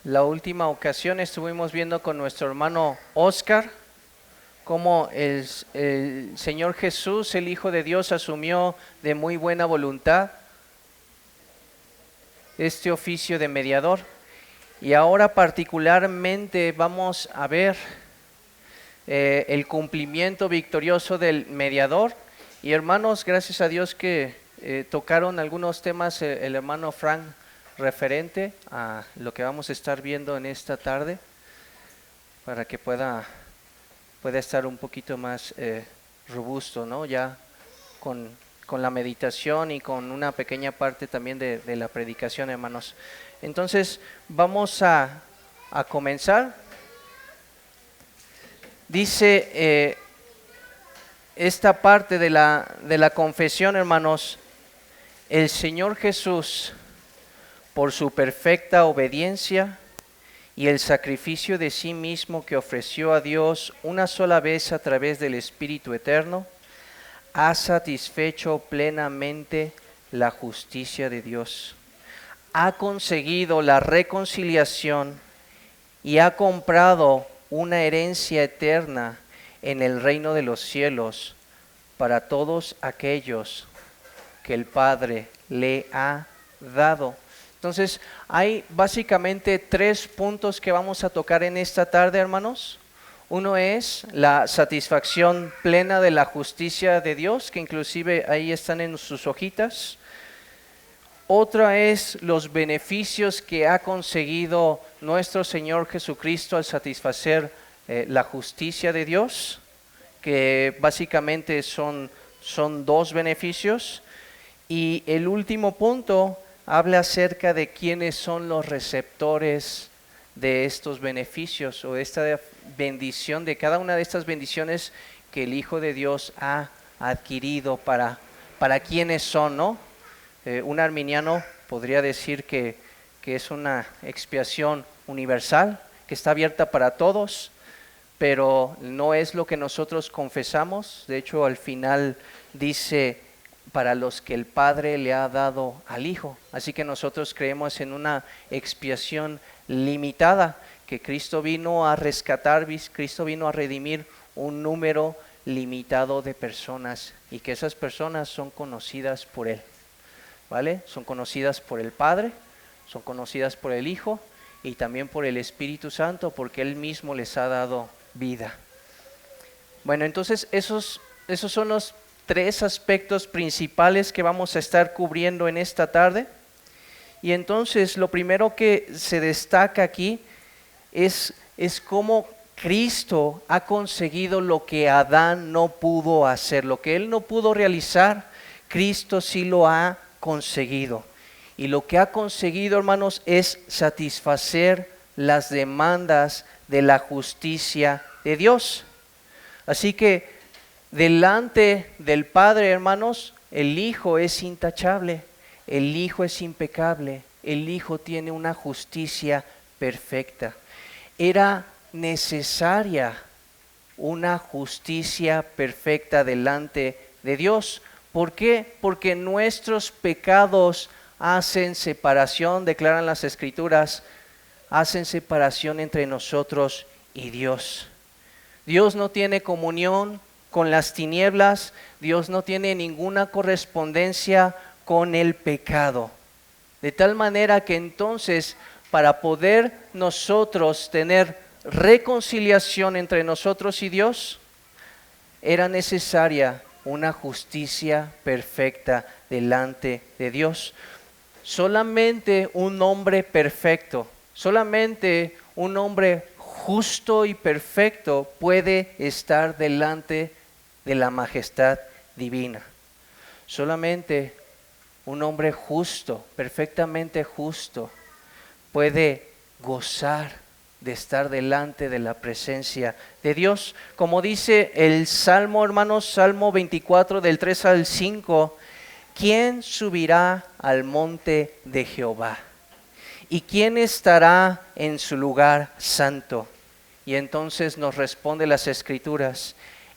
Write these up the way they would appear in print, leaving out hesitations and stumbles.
La última ocasión estuvimos viendo con nuestro hermano Oscar cómo el Señor Jesús, el Hijo de Dios, asumió de muy buena voluntad este oficio de mediador. Y ahora particularmente vamos a ver el cumplimiento victorioso del mediador. Y hermanos, gracias a Dios que tocaron algunos temas el hermano Frank referente a lo que vamos a estar viendo en esta tarde, para que pueda estar un poquito más robusto, ¿no? Ya con la meditación y con una pequeña parte también de la predicación, hermanos. Entonces vamos a comenzar. Dice esta parte de la confesión, hermanos: el Señor Jesús, por su perfecta obediencia y el sacrificio de sí mismo que ofreció a Dios una sola vez a través del Espíritu Eterno, ha satisfecho plenamente la justicia de Dios. Ha conseguido la reconciliación y ha comprado una herencia eterna en el reino de los cielos para todos aquellos que el Padre le ha dado. Entonces, hay básicamente 3 puntos que vamos a tocar en esta tarde, hermanos. Uno es la satisfacción plena de la justicia de Dios, que inclusive ahí están en sus hojitas. Otra es los beneficios que ha conseguido nuestro Señor Jesucristo al satisfacer la justicia de Dios, que básicamente son 2 beneficios. Y el último punto habla acerca de quiénes son los receptores de estos beneficios o de esta bendición, de cada una de estas bendiciones que el Hijo de Dios ha adquirido, para quiénes son, ¿no? Un arminiano podría decir que es una expiación universal, que está abierta para todos, pero no es lo que nosotros confesamos. De hecho, al final dice: para los que el Padre le ha dado al Hijo. Así que nosotros creemos en una expiación limitada, que Cristo vino a rescatar, Cristo vino a redimir un número limitado de personas, y que esas personas son conocidas por Él, ¿vale? Son conocidas por el Padre, son conocidas por el Hijo y también por el Espíritu Santo, porque Él mismo les ha dado vida. Bueno, entonces esos son los 3 aspectos principales que vamos a estar cubriendo en esta tarde. Y entonces lo primero que se destaca aquí es cómo Cristo ha conseguido lo que Adán no pudo hacer. Lo que él no pudo realizar, Cristo sí lo ha conseguido. Y lo que ha conseguido, hermanos, es satisfacer las demandas de la justicia de Dios. Así que delante del Padre, hermanos, el Hijo es intachable, el Hijo es impecable, el Hijo tiene una justicia perfecta. Era necesaria una justicia perfecta delante de Dios. ¿Por qué? Porque nuestros pecados hacen separación, declaran las Escrituras, hacen separación entre nosotros y Dios. Dios no tiene comunión con las tinieblas, Dios no tiene ninguna correspondencia con el pecado. De tal manera que entonces, para poder nosotros tener reconciliación entre nosotros y Dios, era necesaria una justicia perfecta delante de Dios. Solamente un hombre perfecto, solamente un hombre justo y perfecto puede estar delante de la majestad divina. Solamente un hombre justo, perfectamente justo, puede gozar de estar delante de la presencia de Dios. Como dice el Salmo, hermanos, Salmo 24 del 3 al 5, ¿quién subirá al monte de Jehová? ¿Y quién estará en su lugar santo? Y entonces nos responde las Escrituras: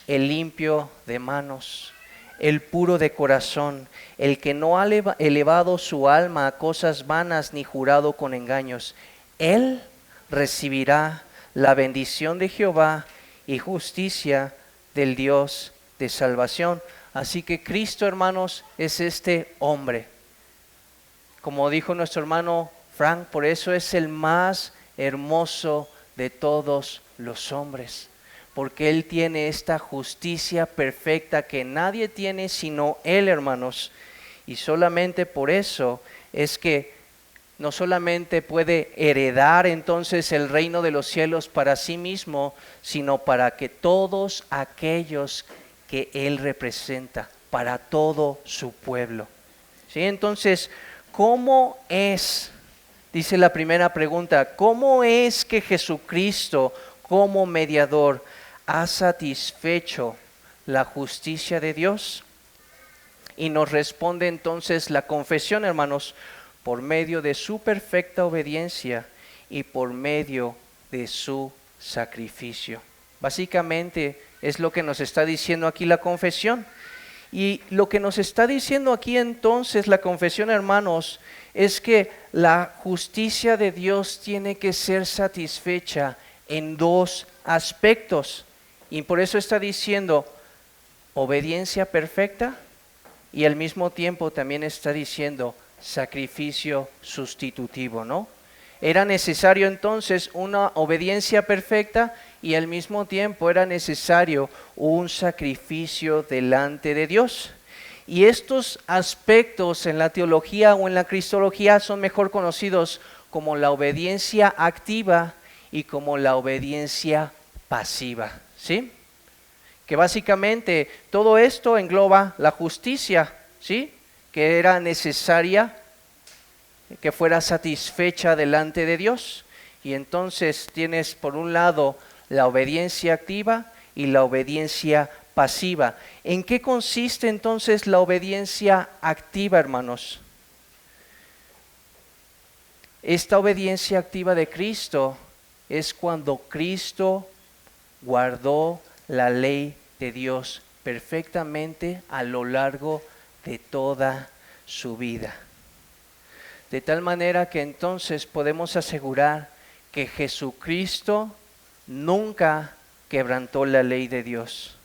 el limpio de manos, el puro de corazón, el que no ha elevado su alma a cosas vanas ni jurado con engaños. Él recibirá la bendición de Jehová y justicia del Dios de salvación. Así que Cristo, hermanos, es este hombre. Como dijo nuestro hermano Frank, por eso es el más hermoso de todos los hombres, porque Él tiene esta justicia perfecta que nadie tiene sino Él, hermanos. Y solamente por eso es que no solamente puede heredar entonces el reino de los cielos para sí mismo, sino para que todos aquellos que Él representa, para todo su pueblo. ¿Sí? Entonces, ¿cómo es? Dice la primera pregunta, ¿cómo es que Jesucristo como mediador ha satisfecho la justicia de Dios? Y nos responde entonces la confesión, hermanos, por medio de su perfecta obediencia y por medio de su sacrificio. Básicamente es lo que nos está diciendo aquí la confesión. Y lo que nos está diciendo aquí entonces la confesión, hermanos, es que la justicia de Dios tiene que ser satisfecha en dos aspectos. Y por eso está diciendo obediencia perfecta y al mismo tiempo también está diciendo sacrificio sustitutivo, ¿no? Era necesario entonces una obediencia perfecta y al mismo tiempo era necesario un sacrificio delante de Dios. Y estos aspectos en la teología o en la cristología son mejor conocidos como la obediencia activa y como la obediencia pasiva, ¿sí? Que básicamente todo esto engloba la justicia, ¿sí? Que era necesaria que fuera satisfecha delante de Dios. Y entonces tienes por un lado la obediencia activa y la obediencia pasiva. ¿En qué consiste entonces la obediencia activa, hermanos? Esta obediencia activa de Cristo es cuando Cristo guardó la ley de Dios perfectamente a lo largo de toda su vida. De tal manera que entonces podemos asegurar que Jesucristo nunca quebrantó la ley de Dios.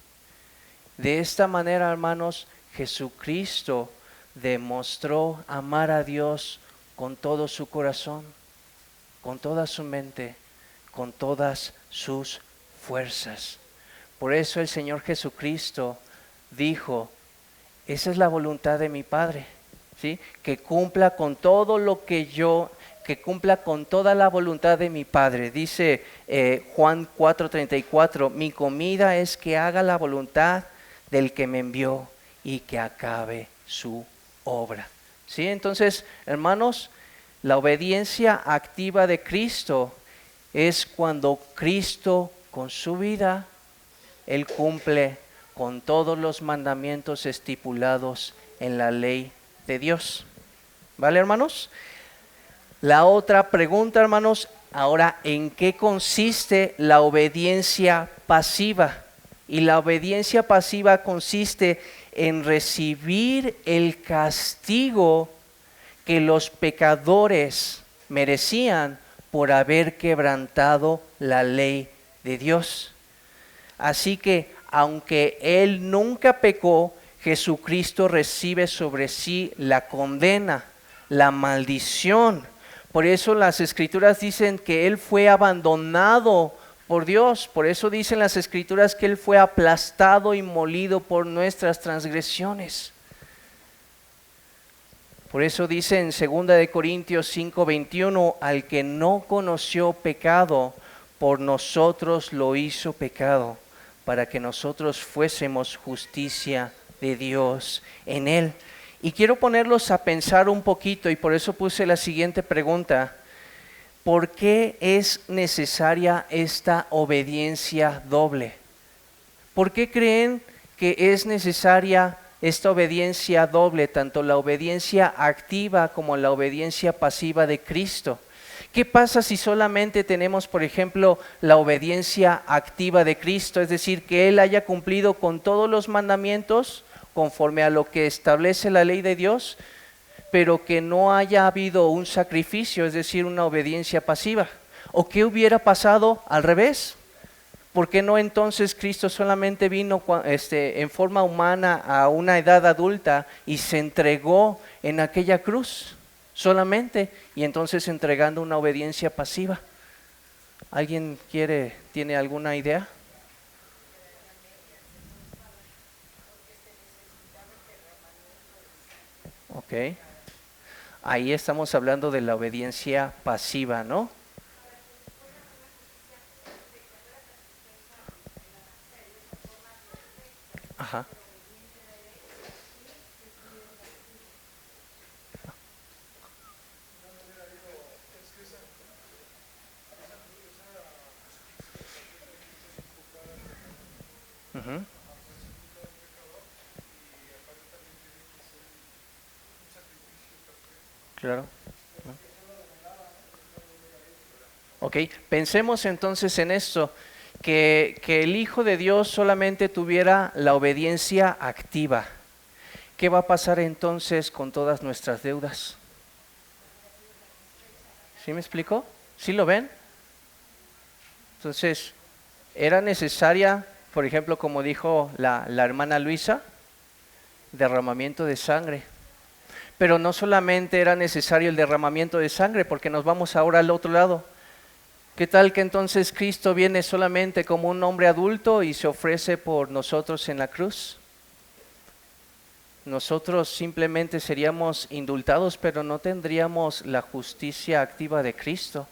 De esta manera, hermanos, Jesucristo demostró amar a Dios con todo su corazón, con toda su mente, con todas sus fuerzas. Por eso el Señor Jesucristo dijo, esa es la voluntad de mi Padre, ¿sí? Que cumpla con todo lo que que cumpla con toda la voluntad de mi Padre. Dice Juan 4:34, mi comida es que haga la voluntad del que me envió y que acabe su obra. ¿Sí? Entonces, hermanos, la obediencia activa de Cristo es cuando Cristo con su vida, Él cumple con todos los mandamientos estipulados en la ley de Dios. ¿Vale, hermanos? La otra pregunta, hermanos, ahora, ¿en qué consiste la obediencia pasiva? Y la obediencia pasiva consiste en recibir el castigo que los pecadores merecían por haber quebrantado la ley de Dios. Así que, aunque Él nunca pecó, Jesucristo recibe sobre sí la condena, la maldición. Por eso las Escrituras dicen que Él fue abandonado por Dios. Por eso dicen las Escrituras que Él fue aplastado y molido por nuestras transgresiones. Por eso dice en 2 Corintios 5:21, al que no conoció pecado, por nosotros lo hizo pecado, para que nosotros fuésemos justicia de Dios en Él. Y quiero ponerlos a pensar un poquito, y por eso puse la siguiente pregunta. ¿Por qué es necesaria esta obediencia doble? ¿Por qué creen que es necesaria esta obediencia doble, tanto la obediencia activa como la obediencia pasiva de Cristo? ¿Qué pasa si solamente tenemos, por ejemplo, la obediencia activa de Cristo? Es decir, que Él haya cumplido con todos los mandamientos conforme a lo que establece la ley de Dios, pero que no haya habido un sacrificio, es decir, una obediencia pasiva. ¿O qué hubiera pasado al revés? ¿Por qué no entonces Cristo solamente vino en forma humana a una edad adulta y se entregó en aquella cruz solamente, y entonces entregando una obediencia pasiva? ¿Alguien tiene alguna idea? Ok. Ahí estamos hablando de la obediencia pasiva, ¿no? Ajá. Ujú. Claro. Ok, pensemos entonces en esto, que el Hijo de Dios solamente tuviera la obediencia activa. ¿Qué va a pasar entonces con todas nuestras deudas? ¿Sí me explico? ¿Sí lo ven? Entonces, era necesaria, por ejemplo, como dijo la hermana Luisa, derramamiento de sangre. Pero no solamente era necesario el derramamiento de sangre, porque nos vamos ahora al otro lado. ¿Qué tal que entonces Cristo viene solamente como un hombre adulto y se ofrece por nosotros en la cruz? Nosotros simplemente seríamos indultados, pero no tendríamos la justicia activa de Cristo.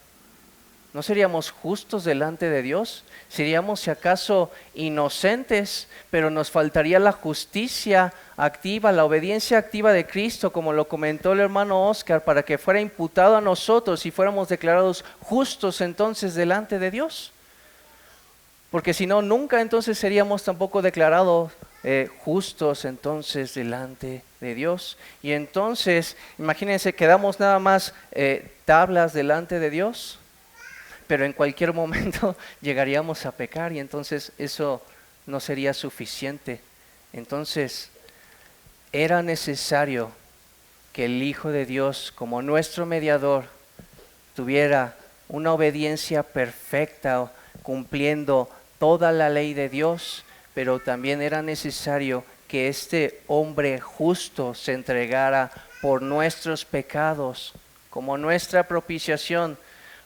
¿No seríamos justos delante de Dios? ¿Seríamos si acaso inocentes, pero nos faltaría la justicia activa, la obediencia activa de Cristo, como lo comentó el hermano Oscar, para que fuera imputado a nosotros y fuéramos declarados justos entonces delante de Dios? Porque si no, nunca entonces seríamos tampoco declarados justos entonces delante de Dios. Y entonces, imagínense, quedamos nada más tablas delante de Dios, pero en cualquier momento llegaríamos a pecar y entonces eso no sería suficiente. Entonces, era necesario que el Hijo de Dios, como nuestro mediador, tuviera una obediencia perfecta, cumpliendo toda la ley de Dios, pero también era necesario que este hombre justo se entregara por nuestros pecados, como nuestra propiciación,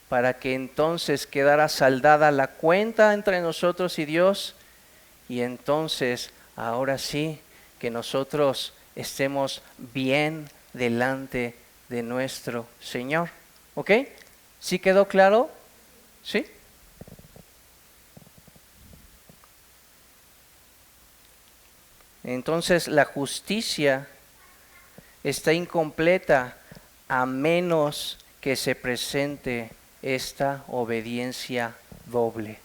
para que entonces quedara saldada la cuenta entre nosotros y Dios, y entonces, ahora sí, que nosotros estemos bien delante de nuestro Señor. ¿Ok? ¿Sí quedó claro? ¿Sí? Entonces la justicia está incompleta a menos que se presente esta obediencia doble.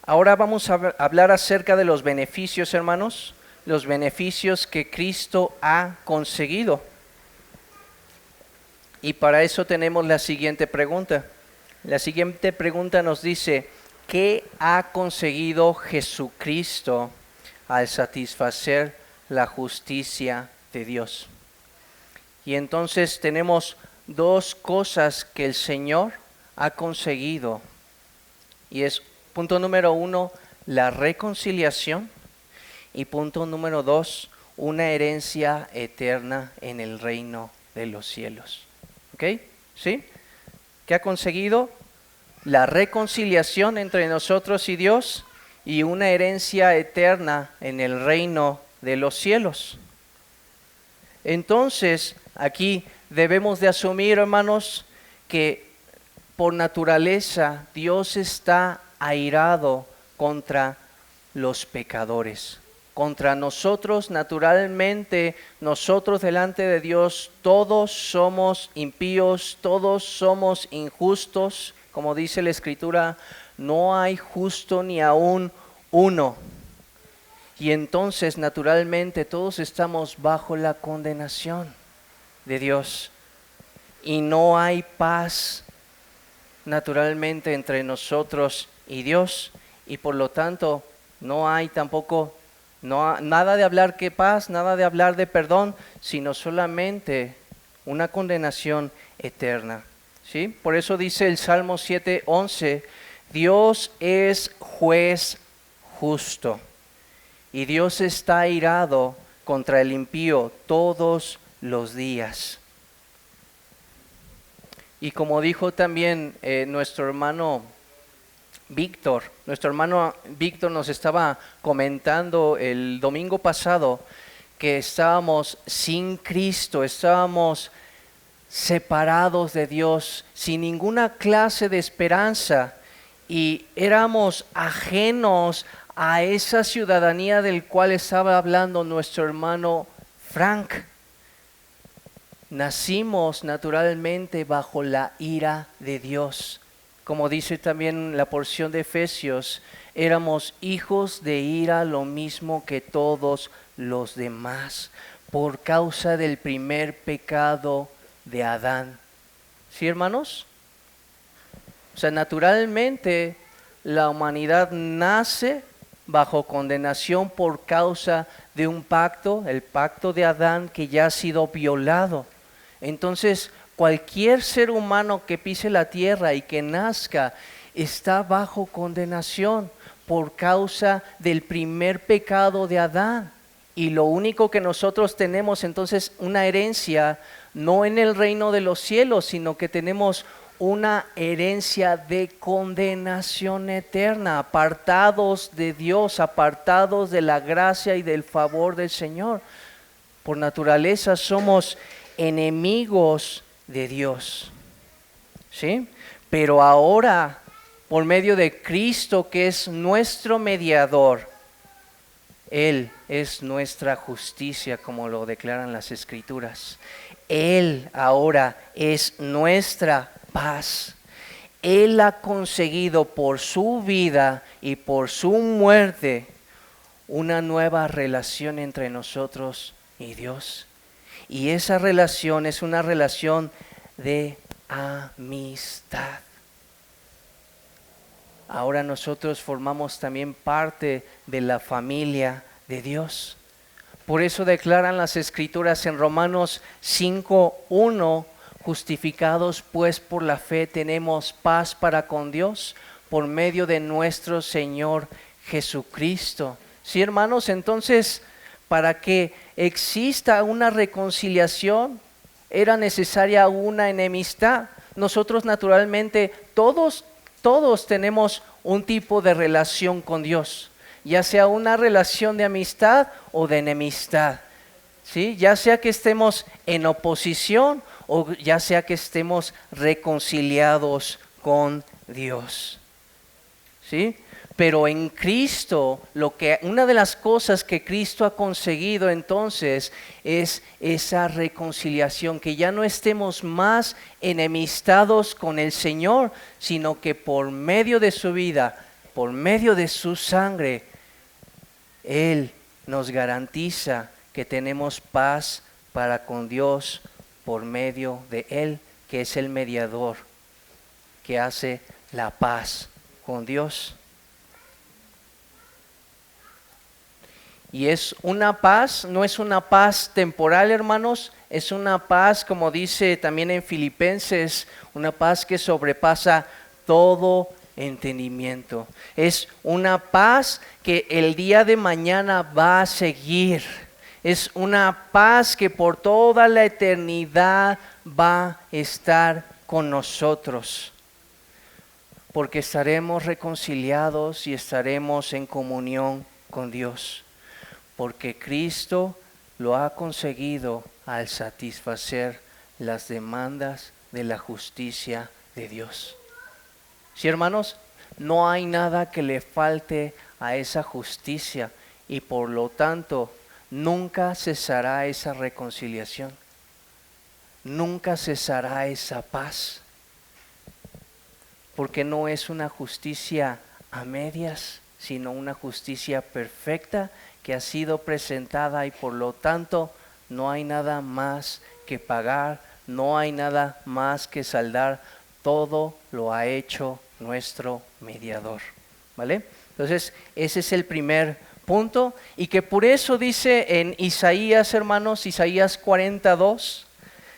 Ahora vamos a hablar acerca de los beneficios, hermanos, los beneficios que Cristo ha conseguido. Y para eso tenemos la siguiente pregunta. La siguiente pregunta nos dice, ¿qué ha conseguido Jesucristo al satisfacer la justicia de Dios? Y entonces tenemos dos cosas que el Señor ha conseguido. Y es, punto número 1, la reconciliación. Y punto número 2, una herencia eterna en el reino de los cielos. ¿Ok? ¿Sí? ¿Qué ha conseguido? La reconciliación entre nosotros y Dios y una herencia eterna en el reino de los cielos. Entonces, aquí debemos de asumir, hermanos, que por naturaleza Dios está airado contra los pecadores. Contra nosotros, naturalmente, nosotros delante de Dios, todos somos impíos, todos somos injustos. Como dice la Escritura, no hay justo ni aún uno. Y entonces, naturalmente, todos estamos bajo la condenación de Dios. Y no hay paz, naturalmente, entre nosotros y Dios. Y por lo tanto, no hay tampoco No, nada de hablar que paz, nada de hablar de perdón, sino solamente una condenación eterna. ¿Sí? Por eso dice el Salmo 7:11, Dios es juez justo y Dios está airado contra el impío todos los días. Y como dijo también nuestro hermano Víctor nos estaba comentando el domingo pasado que estábamos sin Cristo, estábamos separados de Dios, sin ninguna clase de esperanza y éramos ajenos a esa ciudadanía del cual estaba hablando nuestro hermano Frank. Nacimos naturalmente bajo la ira de Dios. Como dice también la porción de Efesios, éramos hijos de ira lo mismo que todos los demás, por causa del primer pecado de Adán. ¿Sí, hermanos? O sea, naturalmente la humanidad nace bajo condenación por causa de un pacto, el pacto de Adán, que ya ha sido violado. Entonces, cualquier ser humano que pise la tierra y que nazca está bajo condenación por causa del primer pecado de Adán. Y lo único que nosotros tenemos entonces una herencia, no en el reino de los cielos, sino que tenemos una herencia de condenación eterna, apartados de Dios, apartados de la gracia y del favor del Señor. Por naturaleza somos enemigos de Dios, ¿sí? Pero ahora, por medio de Cristo, que es nuestro mediador, Él es nuestra justicia, como lo declaran las Escrituras. Él ahora es nuestra paz. Él ha conseguido por su vida y por su muerte una nueva relación entre nosotros y Dios. Y esa relación es una relación de amistad. Ahora nosotros formamos también parte de la familia de Dios. Por eso declaran las Escrituras en Romanos 5:1, justificados pues por la fe tenemos paz para con Dios por medio de nuestro Señor Jesucristo. Sí, hermanos, entonces, para que exista una reconciliación, era necesaria una enemistad. Nosotros naturalmente, todos tenemos un tipo de relación con Dios, ya sea una relación de amistad o de enemistad, ¿sí? Ya sea que estemos en oposición o ya sea que estemos reconciliados con Dios, ¿sí? Pero en Cristo, una de las cosas que Cristo ha conseguido entonces es esa reconciliación, que ya no estemos más enemistados con el Señor, sino que por medio de su vida, por medio de su sangre, Él nos garantiza que tenemos paz para con Dios por medio de Él, que es el mediador, que hace la paz con Dios. Y es una paz, no es una paz temporal, hermanos, es una paz, como dice también en Filipenses, una paz que sobrepasa todo entendimiento. Es una paz que el día de mañana va a seguir. Es una paz que por toda la eternidad va a estar con nosotros. Porque estaremos reconciliados y estaremos en comunión con Dios. Porque Cristo lo ha conseguido al satisfacer las demandas de la justicia de Dios. Sí, hermanos, no hay nada que le falte a esa justicia y por lo tanto nunca cesará esa reconciliación. Nunca cesará esa paz. Porque no es una justicia a medias, sino una justicia perfecta que ha sido presentada y por lo tanto no hay nada más que pagar, no hay nada más que saldar, todo lo ha hecho nuestro mediador, ¿vale? Entonces ese es el primer punto, y que por eso dice en Isaías, hermanos, Isaías 42,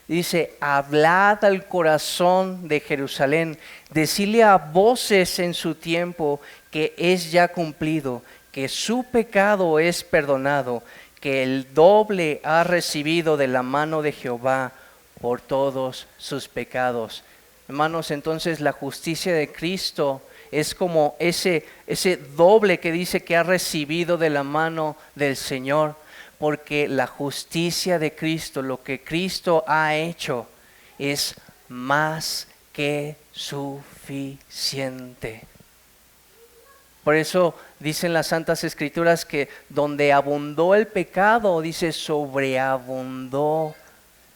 dice, hablad al corazón de Jerusalén, decirle a voces en su tiempo que es ya cumplido, que su pecado es perdonado, que el doble ha recibido de la mano de Jehová por todos sus pecados. Hermanos, entonces la justicia de Cristo es como ese doble que dice que ha recibido de la mano del Señor, porque la justicia de Cristo, lo que Cristo ha hecho, es más que suficiente. Por eso dicen las Santas Escrituras que donde abundó el pecado, dice, sobreabundó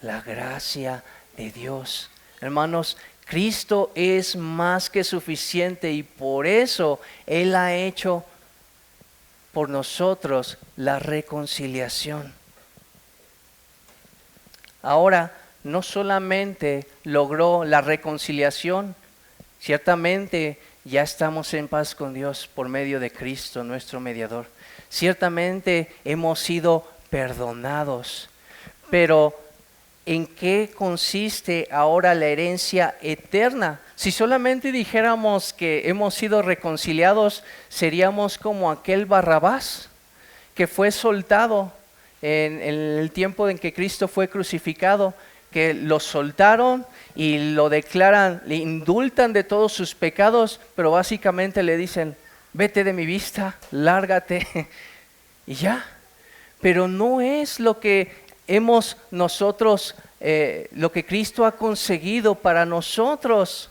la gracia de Dios. Hermanos, Cristo es más que suficiente y por eso Él ha hecho por nosotros la reconciliación. Ahora, no solamente logró la reconciliación, ciertamente ya estamos en paz con Dios por medio de Cristo, nuestro mediador. Ciertamente hemos sido perdonados, pero ¿en qué consiste ahora la herencia eterna? Si solamente dijéramos que hemos sido reconciliados, seríamos como aquel Barrabás que fue soltado en el tiempo en que Cristo fue crucificado, que lo soltaron y lo declaran, le indultan de todos sus pecados, pero básicamente le dicen, vete de mi vista, lárgate y ya. Pero no es lo que hemos nosotros, lo que Cristo ha conseguido para nosotros,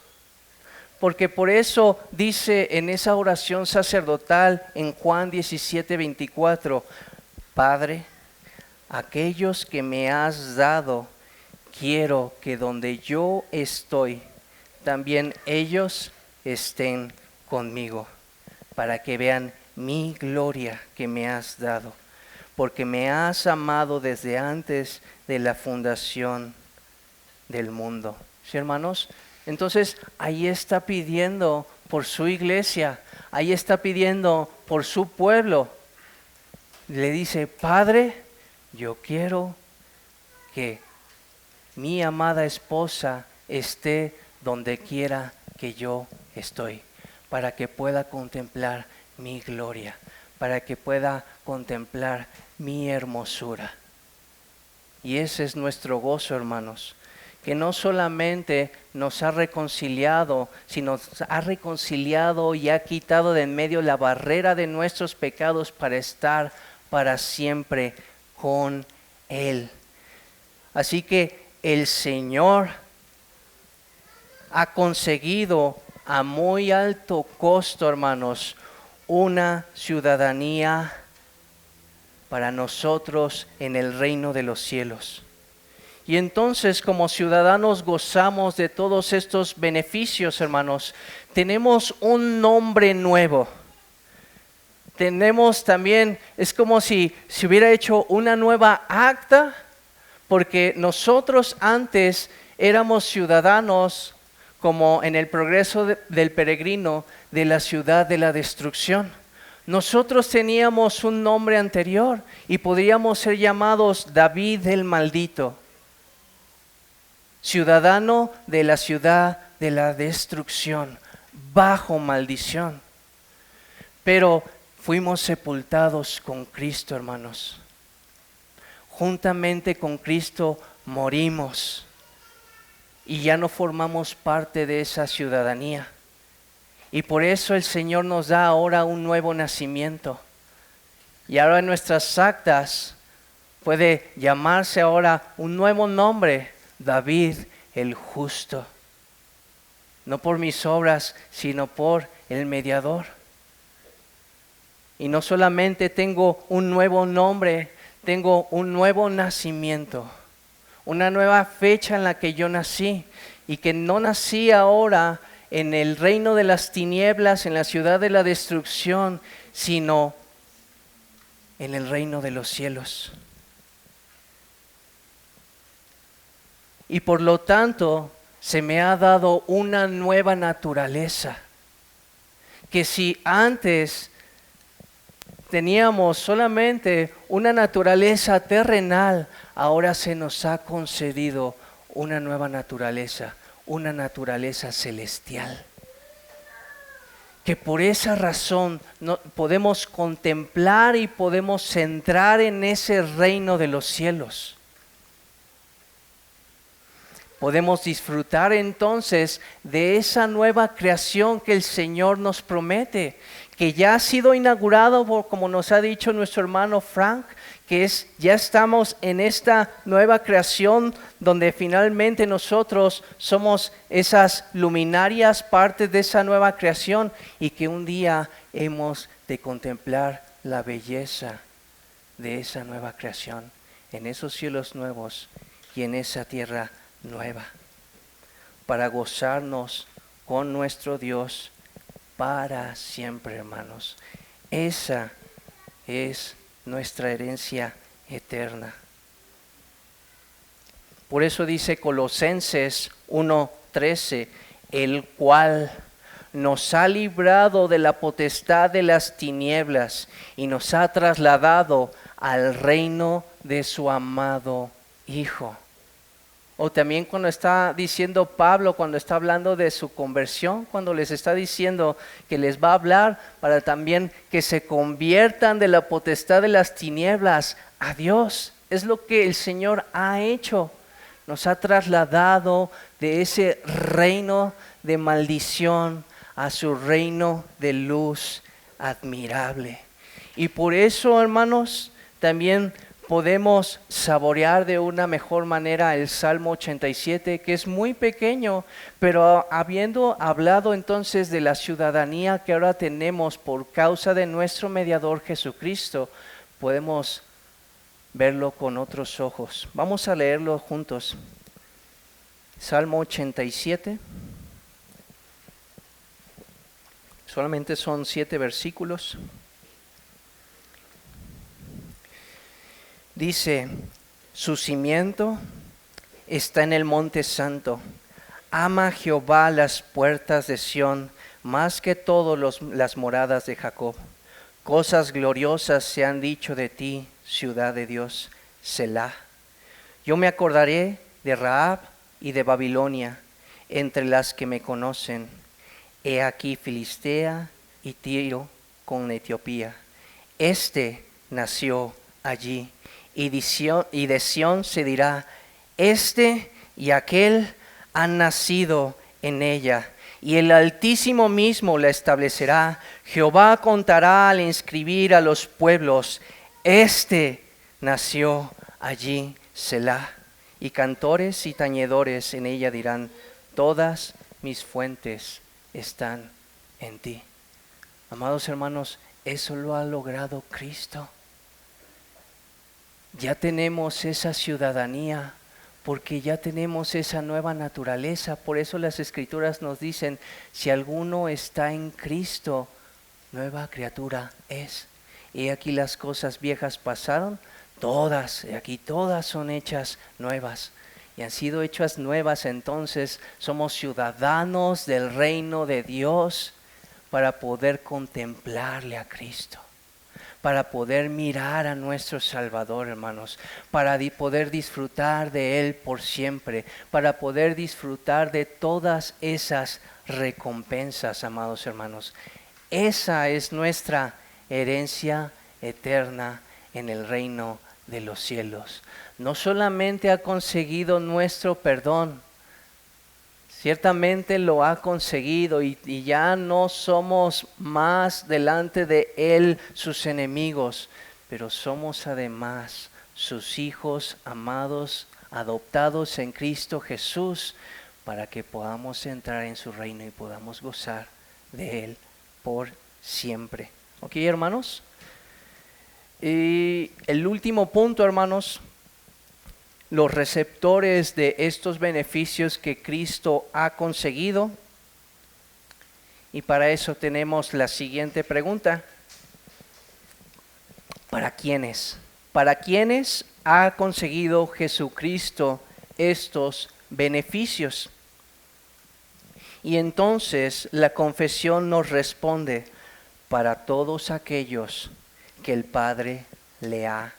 porque por eso dice en esa oración sacerdotal en Juan 17:24, Padre, aquellos que me has dado, quiero que donde yo estoy, también ellos estén conmigo, para que vean mi gloria que me has dado, porque me has amado desde antes de la fundación del mundo. ¿Sí, hermanos? Entonces, ahí está pidiendo por su iglesia, ahí está pidiendo por su pueblo. Le dice, Padre, yo quiero que mi amada esposa esté donde quiera que yo estoy, para que pueda contemplar mi gloria, para que pueda contemplar mi hermosura. Y ese es nuestro gozo, hermanos, que no solamente nos ha reconciliado, sino nos ha reconciliado y ha quitado de en medio la barrera de nuestros pecados para estar para siempre con Él. Así que el Señor ha conseguido a muy alto costo, hermanos, una ciudadanía para nosotros en el reino de los cielos. Y entonces, como ciudadanos, gozamos de todos estos beneficios, hermanos. Tenemos un nombre nuevo. Tenemos también, es como si se hubiera hecho una nueva acta, porque nosotros antes éramos ciudadanos, como en el progreso del peregrino, de la ciudad de la destrucción. Nosotros teníamos un nombre anterior y podríamos ser llamados David el maldito, ciudadano de la ciudad de la destrucción, bajo maldición. Pero fuimos sepultados con Cristo, hermanos. Juntamente con Cristo morimos y ya no formamos parte de esa ciudadanía. Y por eso el Señor nos da ahora un nuevo nacimiento. Y ahora en nuestras actas puede llamarse ahora un nuevo nombre, David el justo. No por mis obras, sino por el mediador. Y no solamente tengo un nuevo nombre, tengo un nuevo nacimiento, una nueva fecha en la que yo nací, y que no nací ahora en el reino de las tinieblas, en la ciudad de la destrucción, sino en el reino de los cielos. Y por lo tanto, se me ha dado una nueva naturaleza, que si antes teníamos solamente una naturaleza terrenal, ahora se nos ha concedido una nueva naturaleza, una naturaleza celestial. Que por esa razón podemos contemplar y podemos entrar en ese reino de los cielos. Podemos disfrutar entonces de esa nueva creación que el Señor nos promete, que ya ha sido inaugurado como nos ha dicho nuestro hermano Frank, que ya estamos en esta nueva creación donde finalmente nosotros somos esas luminarias, partes de esa nueva creación, y que un día hemos de contemplar la belleza de esa nueva creación, en esos cielos nuevos y en esa tierra nueva, para gozarnos con nuestro Dios para siempre, hermanos. Esa es nuestra herencia eterna. Por eso dice Colosenses 1:13, el cual nos ha librado de la potestad de las tinieblas y nos ha trasladado al reino de su amado Hijo. O también cuando está diciendo Pablo, cuando está hablando de su conversión, cuando les está diciendo que les va a hablar para también que se conviertan de la potestad de las tinieblas a Dios. Es lo que el Señor ha hecho. Nos ha trasladado de ese reino de maldición a su reino de luz admirable. Y por eso, hermanos, también podemos saborear de una mejor manera el Salmo 87, que es muy pequeño, pero habiendo hablado entonces de la ciudadanía que ahora tenemos por causa de nuestro mediador Jesucristo, podemos verlo con otros ojos. Vamos a leerlo juntos. Salmo 87. Solamente son 7 versículos. Dice, su cimiento está en el monte santo. Ama Jehová las puertas de Sión, más que todas las moradas de Jacob. Cosas gloriosas se han dicho de ti, ciudad de Dios, Selah. Yo me acordaré de Rahab y de Babilonia, entre las que me conocen. He aquí Filistea y Tiro con Etiopía. Este nació allí. Y de Sión se dirá, este y aquel han nacido en ella, y el Altísimo mismo la establecerá. Jehová contará al inscribir a los pueblos, este nació allí, Selah. Y cantores y tañedores en ella dirán, todas mis fuentes están en ti. Amados hermanos, eso lo ha logrado Cristo. Ya tenemos esa ciudadanía, porque ya tenemos esa nueva naturaleza. Por eso las Escrituras nos dicen, si alguno está en Cristo, nueva criatura es. Y aquí las cosas viejas pasaron, aquí todas son hechas nuevas. Y han sido hechas nuevas, entonces somos ciudadanos del reino de Dios para poder contemplarle a Cristo, para poder mirar a nuestro Salvador, hermanos, para poder disfrutar de Él por siempre, para poder disfrutar de todas esas recompensas, amados hermanos. Esa es nuestra herencia eterna en el reino de los cielos. No solamente ha conseguido nuestro perdón, ciertamente lo ha conseguido y ya no somos más delante de Él sus enemigos, pero somos además sus hijos amados, adoptados en Cristo Jesús, para que podamos entrar en su reino y podamos gozar de Él por siempre. ¿Ok, hermanos? Y el último punto, hermanos, los receptores de estos beneficios que Cristo ha conseguido. Y para eso tenemos la siguiente pregunta. ¿Para quiénes? ¿Para quiénes ha conseguido Jesucristo estos beneficios? Y entonces la confesión nos responde, para todos aquellos que el Padre le ha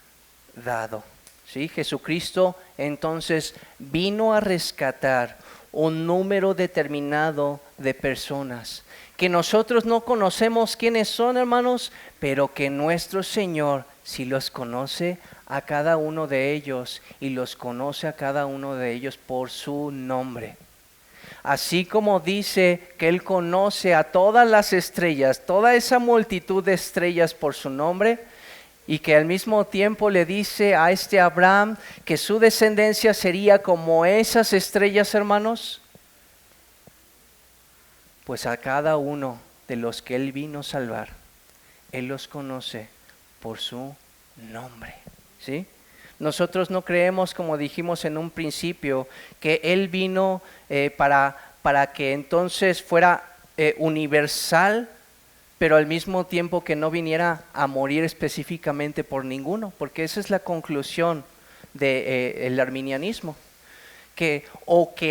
dado. ¿Sí? Jesucristo entonces vino a rescatar un número determinado de personas que nosotros no conocemos quiénes son, hermanos, pero que nuestro Señor sí los conoce a cada uno de ellos y los conoce a cada uno de ellos por su nombre. Así como dice que Él conoce a todas las estrellas, toda esa multitud de estrellas por su nombre, y que al mismo tiempo le dice a Abraham que su descendencia sería como esas estrellas, hermanos, pues a cada uno de los que Él vino a salvar, Él los conoce por su nombre, ¿sí? Nosotros no creemos, como dijimos en un principio, que Él vino para que entonces fuera universal, pero al mismo tiempo que no viniera a morir específicamente por ninguno, porque esa es la conclusión del arminianismo. Que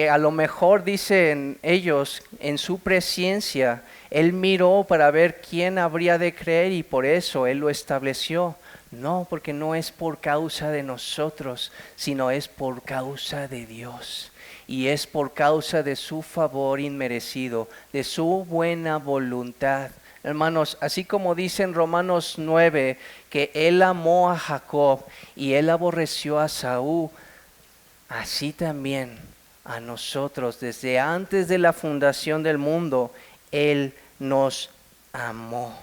a lo mejor dicen ellos, en su presencia, Él miró para ver quién habría de creer y por eso Él lo estableció. No, porque no es por causa de nosotros, sino es por causa de Dios. Y es por causa de su favor inmerecido, de su buena voluntad. Hermanos, así como dice en Romanos 9 que Él amó a Jacob y Él aborreció a Saúl, así también a nosotros, desde antes de la fundación del mundo, Él nos amó.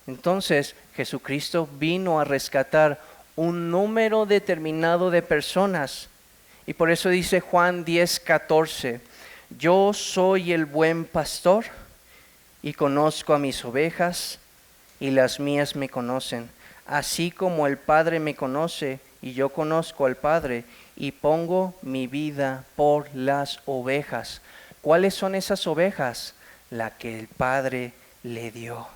Entonces, Jesucristo vino a rescatar un número determinado de personas. Y por eso dice Juan 10:14, yo soy el buen pastor y conozco a mis ovejas y las mías me conocen, así como el Padre me conoce y yo conozco al Padre y pongo mi vida por las ovejas. ¿Cuáles son esas ovejas? La que el Padre le dio.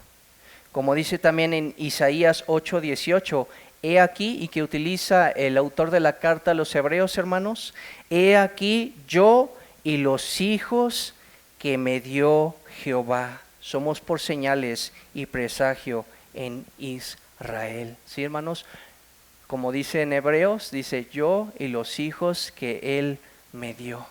Como dice también en Isaías 8:18, he aquí, y que utiliza el autor de la carta a los hebreos, hermanos, he aquí yo y los hijos que me dio Jehová. Somos por señales y presagio en Israel. ¿Sí, hermanos? Como dice en Hebreos, dice yo y los hijos que Él me dio.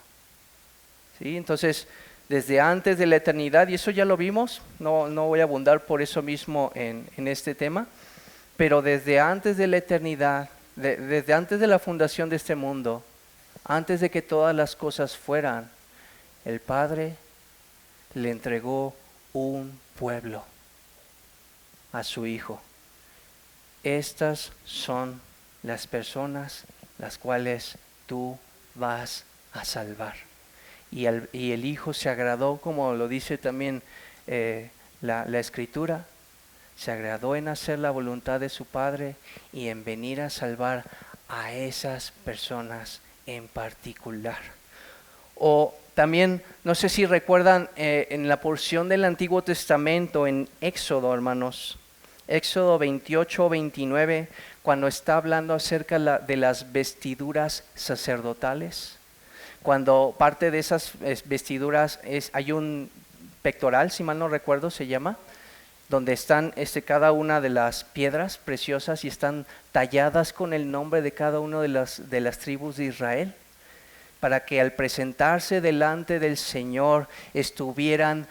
¿Sí? Entonces, desde antes de la eternidad, y eso ya lo vimos, no voy a abundar por eso mismo en este tema, pero desde antes de la eternidad, desde antes de la fundación de este mundo, antes de que todas las cosas fueran, el Padre le entregó un pueblo a su Hijo. Estas son las personas las cuales tú vas a salvar. Y el Hijo se agradó, como lo dice también la Escritura, se agradó en hacer la voluntad de su Padre y en venir a salvar a esas personas en particular. O también, no sé si recuerdan en la porción del Antiguo Testamento, en Éxodo, hermanos, Éxodo 28-29, cuando está hablando acerca de las vestiduras sacerdotales. Cuando parte de esas vestiduras hay un pectoral, si mal no recuerdo se llama, donde están cada una de las piedras preciosas y están talladas con el nombre de cada una de las tribus de Israel, para que al presentarse delante del Señor estuvieran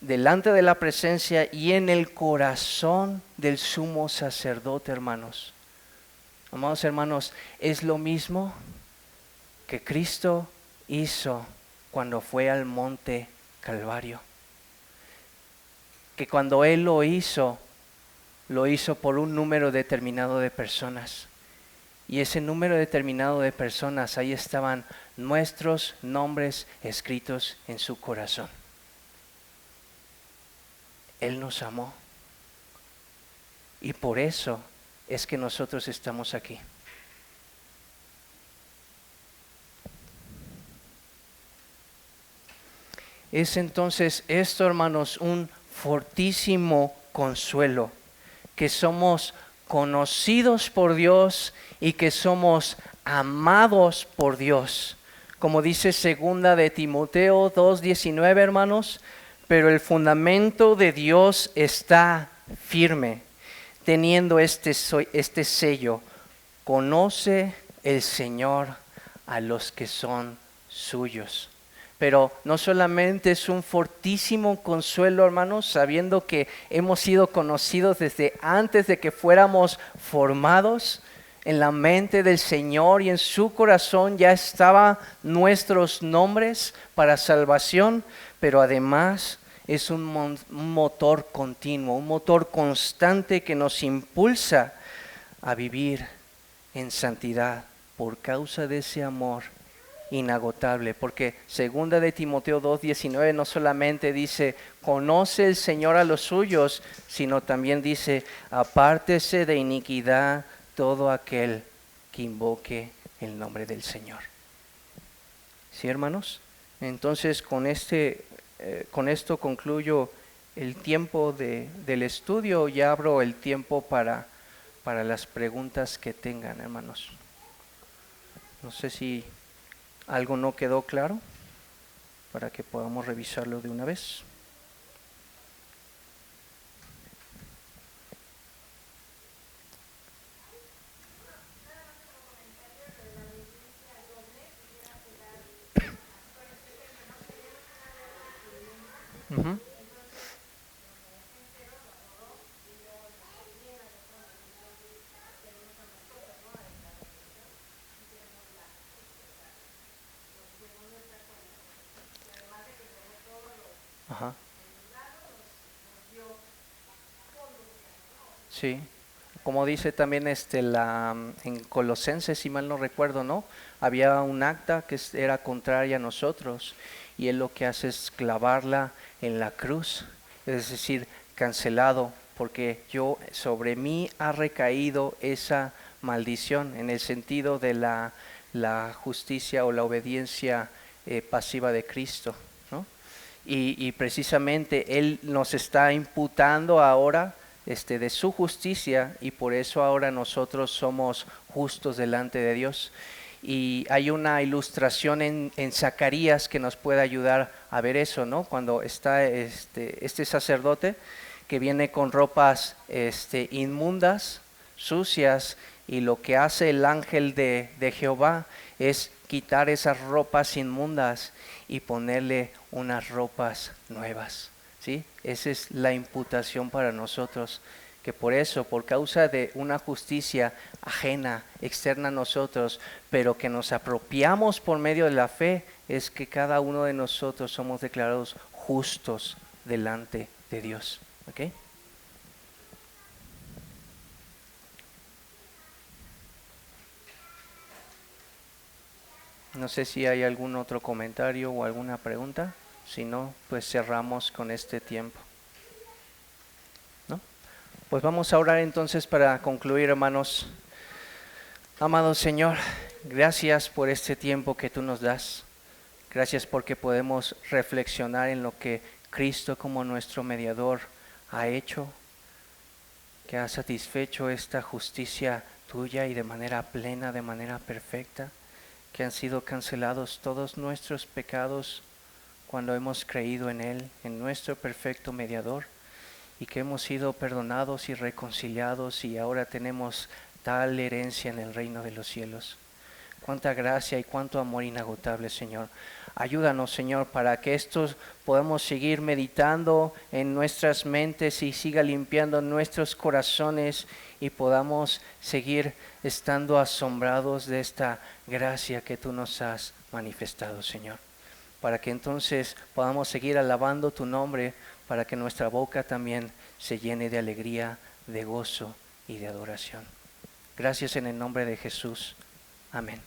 delante de la presencia y en el corazón del sumo sacerdote, hermanos. Amados hermanos, es lo mismo que Cristo hizo cuando fue al monte Calvario. Que cuando Él lo hizo por un número determinado de personas. Y ese número determinado de personas, ahí estaban nuestros nombres escritos en su corazón. Él nos amó. Y por eso es que nosotros estamos aquí. Es entonces esto, hermanos, un fortísimo consuelo, que somos conocidos por Dios y que somos amados por Dios. Como dice segunda de Timoteo 2:19, hermanos, pero el fundamento de Dios está firme. teniendo este sello, conoce el Señor a los que son suyos. Pero no solamente es un fortísimo consuelo, hermanos, sabiendo que hemos sido conocidos desde antes de que fuéramos formados en la mente del Señor, y en su corazón ya estaban nuestros nombres para salvación, pero además es un motor continuo, un motor constante que nos impulsa a vivir en santidad por causa de ese amor inagotable. Porque segunda de Timoteo 2:19 no solamente dice conoce el Señor a los suyos, sino también dice apártese de iniquidad todo aquel que invoque el nombre del Señor. ¿Sí, hermanos? Entonces con esto concluyo el tiempo del estudio y abro el tiempo para las preguntas que tengan, hermanos. No sé si algo no quedó claro para que podamos revisarlo de una vez. Uh-huh. Ajá. Sí, como dice también en Colosenses, si mal no recuerdo, ¿no? Había un acta que era contraria a nosotros, y él lo que hace es clavarla en la cruz, es decir, cancelado, porque sobre mí ha recaído esa maldición, en el sentido de la justicia o la obediencia pasiva de Cristo, ¿no? Y precisamente Él nos está imputando ahora de su justicia, y por eso ahora nosotros somos justos delante de Dios. Y hay una ilustración en Zacarías que nos puede ayudar a ver eso, ¿no? Cuando está este sacerdote que viene con ropas inmundas, sucias, y lo que hace el ángel de Jehová es quitar esas ropas inmundas y ponerle unas ropas nuevas, ¿sí? Esa es la imputación para nosotros, que por eso, por causa de una justicia ajena, externa a nosotros, pero que nos apropiamos por medio de la fe, es que cada uno de nosotros somos declarados justos delante de Dios. ¿Ok? No sé si hay algún otro comentario o alguna pregunta. Si no, pues cerramos con este tiempo, ¿no? Pues vamos a orar entonces para concluir, hermanos. Amado Señor, gracias por este tiempo que tú nos das. Gracias porque podemos reflexionar en lo que Cristo como nuestro mediador ha hecho, que ha satisfecho esta justicia tuya y de manera plena, de manera perfecta, que han sido cancelados todos nuestros pecados cuando hemos creído en Él, en nuestro perfecto mediador, y que hemos sido perdonados y reconciliados, y ahora tenemos tal herencia en el reino de los cielos. Cuánta gracia y cuánto amor inagotable, Señor. Ayúdanos, Señor, para que estos podamos seguir meditando en nuestras mentes y siga limpiando nuestros corazones, y podamos seguir estando asombrados de esta gracia que tú nos has manifestado, Señor. Para que entonces podamos seguir alabando tu nombre, para que nuestra boca también se llene de alegría, de gozo y de adoración. Gracias en el nombre de Jesús. Amén.